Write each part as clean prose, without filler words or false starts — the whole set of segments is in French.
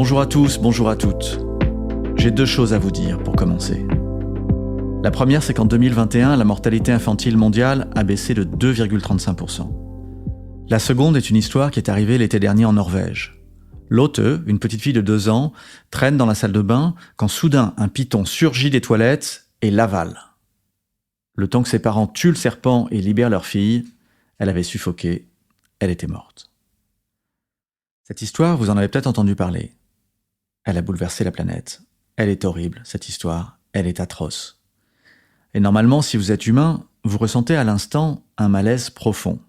Bonjour à tous, bonjour à toutes. J'ai deux choses à vous dire pour commencer. La première, c'est qu'en 2021, la mortalité infantile mondiale a baissé de 2,35%. La seconde est une histoire qui est arrivée l'été dernier en Norvège. Lotte, une petite fille de 2 ans, traîne dans la salle de bain quand soudain un python surgit des toilettes et l'avale. Le temps que ses parents tuent le serpent et libèrent leur fille, elle avait suffoqué, elle était morte. Cette histoire, vous en avez peut-être entendu parler. Elle a bouleversé la planète. Elle est horrible, cette histoire. Elle est atroce. Et normalement, si vous êtes humain, vous ressentez à l'instant un malaise profond.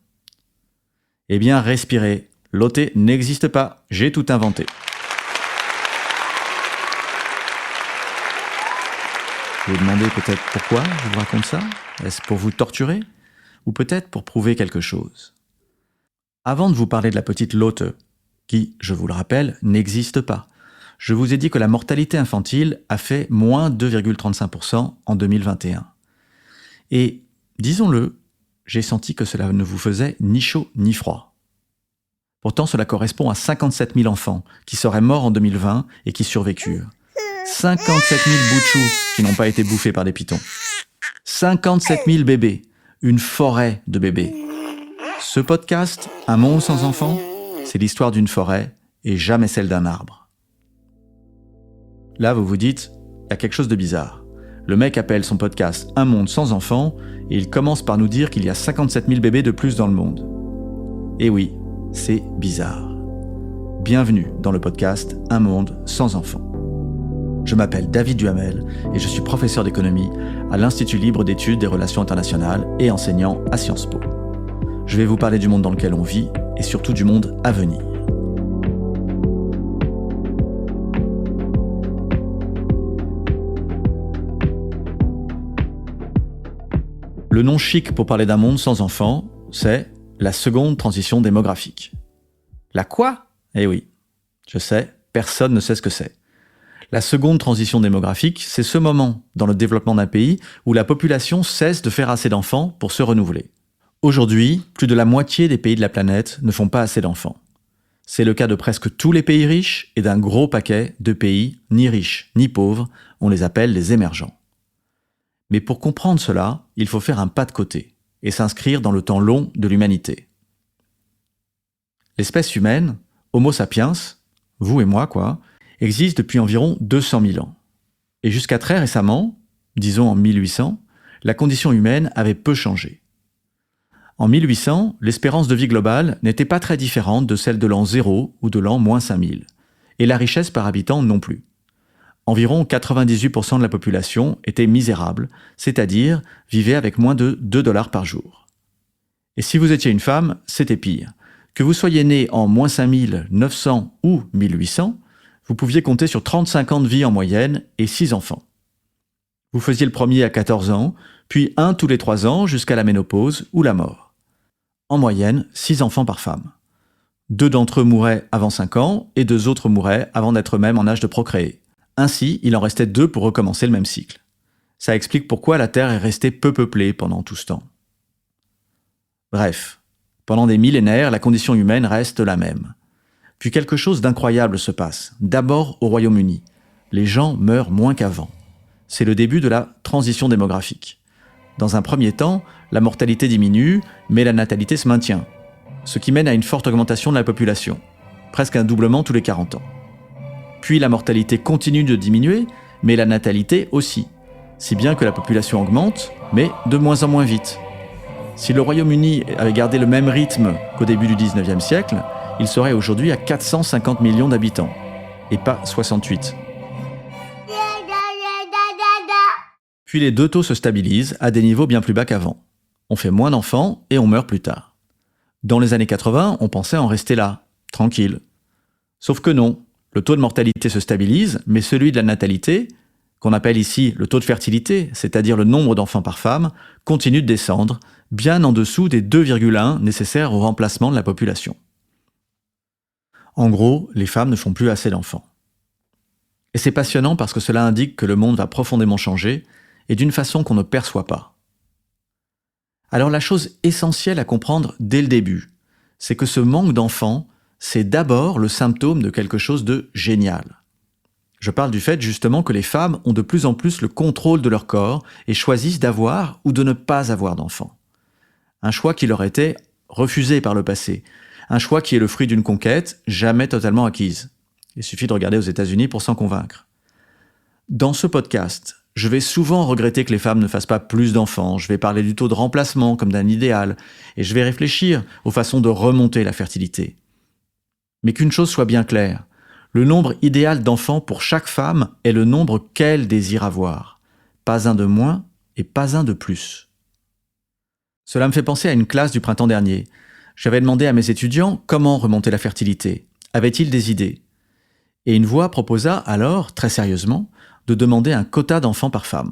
Eh bien, respirez. Lotte n'existe pas. J'ai tout inventé. Vous vous demandez peut-être pourquoi je vous raconte ça ? Est-ce pour vous torturer ? Ou peut-être pour prouver quelque chose ? Avant de vous parler de la petite Lotte, qui, je vous le rappelle, n'existe pas, je vous ai dit que la mortalité infantile a fait moins 2,35% en 2021. Et, disons-le, j'ai senti que cela ne vous faisait ni chaud ni froid. Pourtant, cela correspond à 57 000 enfants qui seraient morts en 2020 et qui survécurent. 57 000 bouts de chou qui n'ont pas été bouffés par des pythons. 57 000 bébés, une forêt de bébés. Ce podcast, Un monde sans enfants, c'est l'histoire d'une forêt et jamais celle d'un arbre. Là, vous vous dites, il y a quelque chose de bizarre. Le mec appelle son podcast Un monde sans enfants et il commence par nous dire qu'il y a 57 000 bébés de plus dans le monde. Et oui, c'est bizarre. Bienvenue dans le podcast Un monde sans enfants. Je m'appelle David Duhamel et je suis professeur d'économie à l'Institut libre d'études des relations internationales et enseignant à Sciences Po. Je vais vous parler du monde dans lequel on vit et surtout du monde à venir. Le nom chic pour parler d'un monde sans enfants, c'est la seconde transition démographique. La quoi ? Eh oui, je sais, personne ne sait ce que c'est. La seconde transition démographique, c'est ce moment dans le développement d'un pays où la population cesse de faire assez d'enfants pour se renouveler. Aujourd'hui, plus de la moitié des pays de la planète ne font pas assez d'enfants. C'est le cas de presque tous les pays riches et d'un gros paquet de pays ni riches ni pauvres, on les appelle les émergents. Mais pour comprendre cela, il faut faire un pas de côté et s'inscrire dans le temps long de l'humanité. L'espèce humaine, Homo sapiens, vous et moi quoi, existe depuis environ 200 000 ans. Et jusqu'à très récemment, disons en 1800, la condition humaine avait peu changé. En 1800, l'espérance de vie globale n'était pas très différente de celle de l'an 0 ou de l'an moins 5000, et la richesse par habitant non plus. Environ 98% de la population était misérable, c'est-à-dire vivait avec moins de $2 par jour. Et si vous étiez une femme, c'était pire. Que vous soyez né en moins 5000, 900 ou 1800, vous pouviez compter sur 35 ans de vie en moyenne et 6 enfants. Vous faisiez le premier à 14 ans, puis un tous les 3 ans jusqu'à la ménopause ou la mort. En moyenne, 6 enfants par femme. 2 d'entre eux mouraient avant 5 ans et 2 autres mouraient avant d'être eux-mêmes en âge de procréer. Ainsi, il en restait 2 pour recommencer le même cycle. Ça explique pourquoi la Terre est restée peu peuplée pendant tout ce temps. Bref, pendant des millénaires, la condition humaine reste la même. Puis quelque chose d'incroyable se passe. D'abord au Royaume-Uni. Les gens meurent moins qu'avant. C'est le début de la transition démographique. Dans un premier temps, la mortalité diminue, mais la natalité se maintient. Ce qui mène à une forte augmentation de la population. Presque un doublement tous les 40 ans. Puis la mortalité continue de diminuer, mais la natalité aussi. Si bien que la population augmente, mais de moins en moins vite. Si le Royaume-Uni avait gardé le même rythme qu'au début du 19e siècle, il serait aujourd'hui à 450 millions d'habitants, et pas 68. Puis les deux taux se stabilisent à des niveaux bien plus bas qu'avant. On fait moins d'enfants et on meurt plus tard. Dans les années 80, on pensait en rester là, tranquille. Sauf que non. Le taux de mortalité se stabilise, mais celui de la natalité, qu'on appelle ici le taux de fertilité, c'est-à-dire le nombre d'enfants par femme, continue de descendre, bien en dessous des 2,1 nécessaires au remplacement de la population. En gros, les femmes ne font plus assez d'enfants. Et c'est passionnant parce que cela indique que le monde va profondément changer, et d'une façon qu'on ne perçoit pas. Alors la chose essentielle à comprendre dès le début, c'est que ce manque d'enfants c'est d'abord le symptôme de quelque chose de génial. Je parle du fait justement que les femmes ont de plus en plus le contrôle de leur corps et choisissent d'avoir ou de ne pas avoir d'enfants. Un choix qui leur était refusé par le passé. Un choix qui est le fruit d'une conquête jamais totalement acquise. Il suffit de regarder aux États-Unis pour s'en convaincre. Dans ce podcast, je vais souvent regretter que les femmes ne fassent pas plus d'enfants, je vais parler du taux de remplacement comme d'un idéal, et je vais réfléchir aux façons de remonter la fertilité. Mais qu'une chose soit bien claire, le nombre idéal d'enfants pour chaque femme est le nombre qu'elle désire avoir. Pas un de moins et pas un de plus. Cela me fait penser à une classe du printemps dernier. J'avais demandé à mes étudiants comment remonter la fertilité. Avaient-ils des idées ? Et une voix proposa alors, très sérieusement, de demander un quota d'enfants par femme.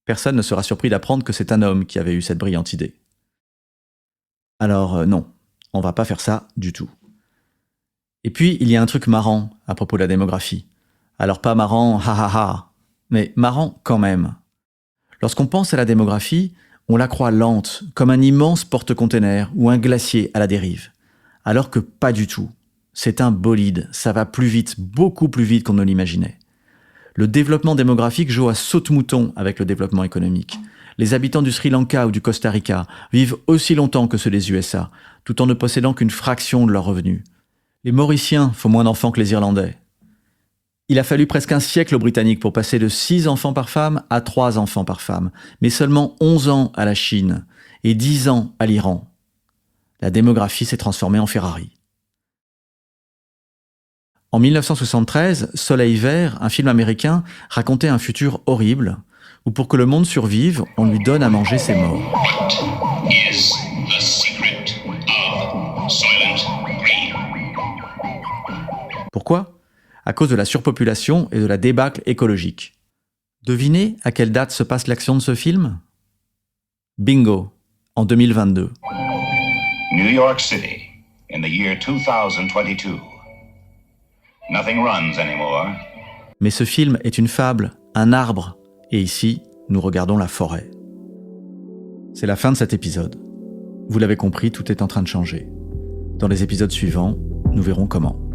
Personne ne sera surpris d'apprendre que c'est un homme qui avait eu cette brillante idée. Alors non, on va pas faire ça du tout. Et puis, il y a un truc marrant à propos de la démographie. Alors pas marrant, ha ha ha, mais marrant quand même. Lorsqu'on pense à la démographie, on la croit lente, comme un immense porte-container ou un glacier à la dérive. Alors que pas du tout. C'est un bolide, ça va plus vite, beaucoup plus vite qu'on ne l'imaginait. Le développement démographique joue à saute-mouton avec le développement économique. Les habitants du Sri Lanka ou du Costa Rica vivent aussi longtemps que ceux des USA, tout en ne possédant qu'une fraction de leurs revenus. Les Mauriciens font moins d'enfants que les Irlandais. Il a fallu presque un siècle aux Britanniques pour passer de 6 enfants par femme à 3 enfants par femme, mais seulement 11 ans à la Chine et 10 ans à l'Iran. La démographie s'est transformée en Ferrari. En 1973, Soleil Vert, un film américain, racontait un futur horrible où pour que le monde survive, on lui donne à manger ses morts. What is the secret of Soylent Green? Pourquoi ? À cause de la surpopulation et de la débâcle écologique. Devinez à quelle date se passe l'action de ce film ? Bingo, en 2022. New York City, in the year 2022. Nothing runs anymore. Mais ce film est une fable, un arbre, et ici, nous regardons la forêt. C'est la fin de cet épisode. Vous l'avez compris, tout est en train de changer. Dans les épisodes suivants, nous verrons comment.